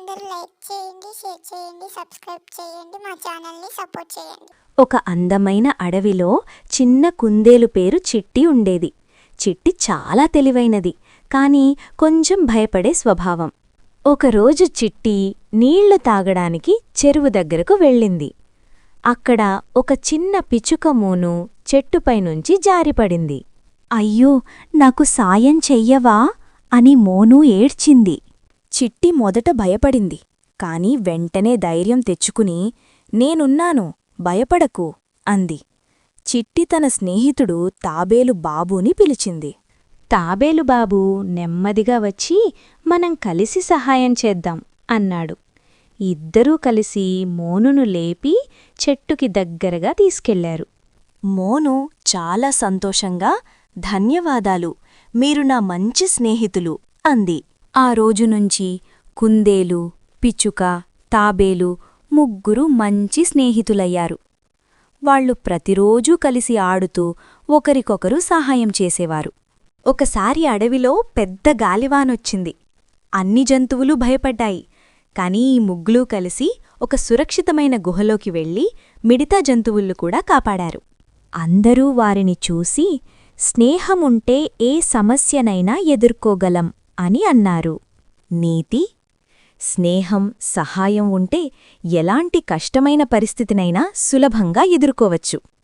అందరూ లైక్ చేయండి, షేర్ చేయండి, సబ్స్క్రైబ్ చేయండి, మా ఛానల్ని సపోర్ట్ చేయండి. ఒక అందమైన అడవిలో చిన్న కుందేలు పేరు చిట్టి ఉండేది. చిట్టి చాలా తెలివైనది, కాని కొంచెం భయపడే స్వభావం. ఒకరోజు చిట్టి నీళ్లు తాగడానికి చెరువు దగ్గరకు వెళ్ళింది. అక్కడ ఒక చిన్న పిచ్చుక మూను చెట్టుపైనుంచి జారిపడింది. అయ్యో, నాకు సాయం చెయ్యవా అని మోను ఏడ్చింది. చిట్టి మొదట భయపడింది, కాని వెంటనే ధైర్యం తెచ్చుకుని నేనున్నాను, భయపడకు అంది. చిట్టి తన స్నేహితుడు తాబేలు బాబూని పిలిచింది. తాబేలు బాబూ నెమ్మదిగా వచ్చి మనం కలిసి సహాయం చేద్దాం అన్నాడు. ఇద్దరూ కలిసి మోనును లేపి చెట్టుకి దగ్గరగా తీసుకెళ్లారు. మోను చాలా సంతోషంగా ధన్యవాదాలు, మీరు నా మంచి స్నేహితులు అంది. ఆ రోజునుంచి కుందేలు, పిచ్చుక, తాబేలు ముగ్గురు మంచి స్నేహితులయ్యారు. వాళ్లు ప్రతిరోజూ కలిసి ఆడుతూ ఒకరికొకరు సహాయం చేసేవారు. ఒకసారి అడవిలో పెద్ద గాలివానొచ్చింది. అన్ని జంతువులూ భయపడ్డాయి. కాని ఈ ముగ్గులూ కలిసి ఒక సురక్షితమైన గుహలోకి వెళ్లి మిగతా జంతువులు కూడా కాపాడారు. అందరూ వారిని చూసి స్నేహముంటే ఏ సమస్యనైనా ఎదుర్కోగలం అని అన్నారు. నీతి: స్నేహం, సహాయం ఉంటే ఎలాంటి కష్టమైన పరిస్థితినైనా సులభంగా ఎదుర్కోవచ్చు.